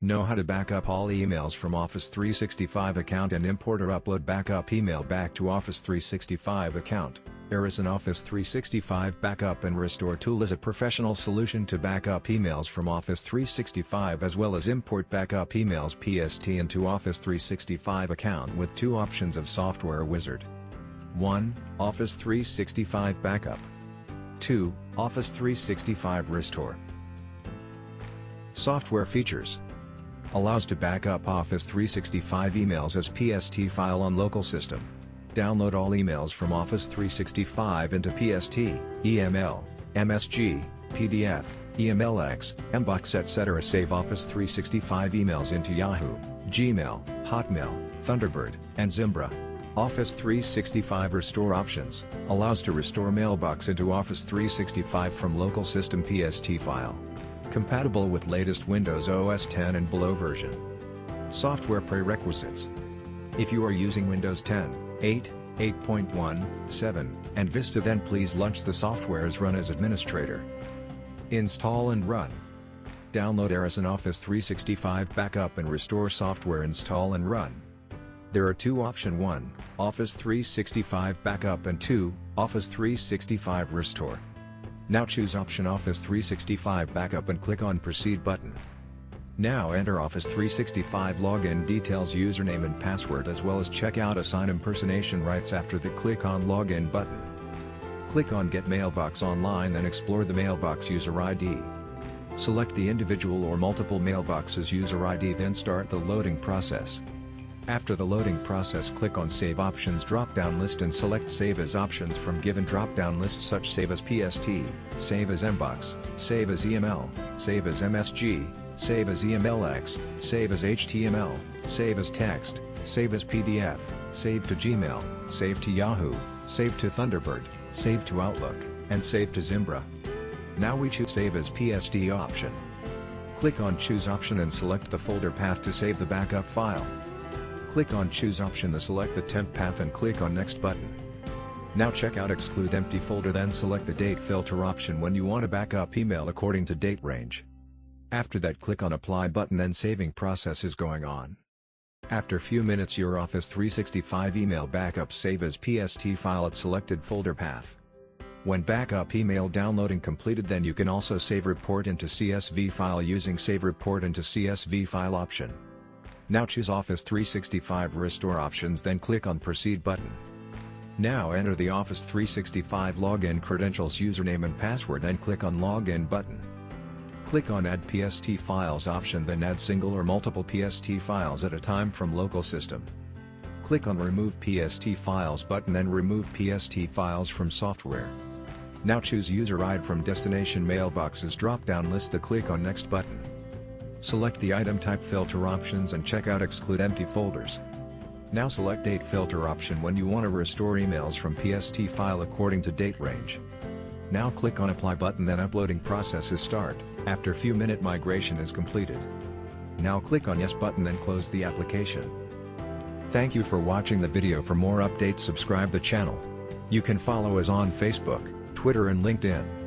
Know how to back up all emails from Office 365 account and import or upload backup email back to Office 365 account. Aryson Office 365 Backup and Restore tool is a professional solution to backup emails from Office 365 as well as import backup emails PST into Office 365 account with two options of software wizard. 1. Office 365 Backup. 2. Office 365 Restore. Software features. Allows to back up Office 365 emails as PST file on local system. Download all emails from Office 365 into PST, EML, MSG, PDF, EMLX, MBOX etc. Save Office 365 emails into Yahoo, Gmail, Hotmail, Thunderbird, and Zimbra. Office 365 Restore options, allows to restore Mailbox into Office 365 from local system PST file. Compatible with latest Windows OS 10 and below version. Software prerequisites. If you are using Windows 10, 8, 8.1, 7, and Vista, then please launch the software as run as administrator. Install and run. Download Aryson Office 365 Backup and Restore software. Install and run. There are two options: 1. Office 365 Backup and 2. Office 365 Restore. Now choose option Office 365 Backup and click on Proceed button. Now enter Office 365 login details, username and password, as well as check out Assign Impersonation Rights. After that, click on Login button. Click on Get Mailbox Online, then explore the Mailbox User ID. Select the individual or multiple mailboxes user ID, then start the loading process. After the loading process, click on Save Options drop-down list and select Save As options from given drop-down list such Save as PST, Save as MBOX, Save as EML, Save as MSG, Save as EMLX, Save as HTML, Save as Text, Save as PDF, Save to Gmail, Save to Yahoo, Save to Thunderbird, Save to Outlook, and Save to Zimbra. Now we choose Save as PST option. Click on Choose option and select the folder path to save the backup file. Click on Choose option to select the temp path and click on Next button. Now check out Exclude Empty Folder, then select the Date Filter option when you want to back up email according to date range. After that, click on Apply button, then saving process is going on. After few minutes, your Office 365 email backup save as PST file at selected folder path. When backup email downloading completed, then you can also save report into CSV file using Save Report into CSV file option. Now choose Office 365 Restore options, then click on Proceed button. Now enter the Office 365 login credentials, username and password, then click on Login button. Click on Add PST Files option, then add single or multiple PST files at a time from local system. Click on Remove PST Files button, then remove PST files from software. Now choose User ID from Destination Mailboxes drop-down list, then click on Next button. Select the item type filter options and check out Exclude Empty Folders. Now select Date Filter option when you want to restore emails from PST file according to date range. Now click on Apply button, then uploading processes start, after few minute migration is completed. Now click on Yes button, then close the application. Thank you for watching the video. For more updates, subscribe the channel. You can follow us on Facebook, Twitter and LinkedIn.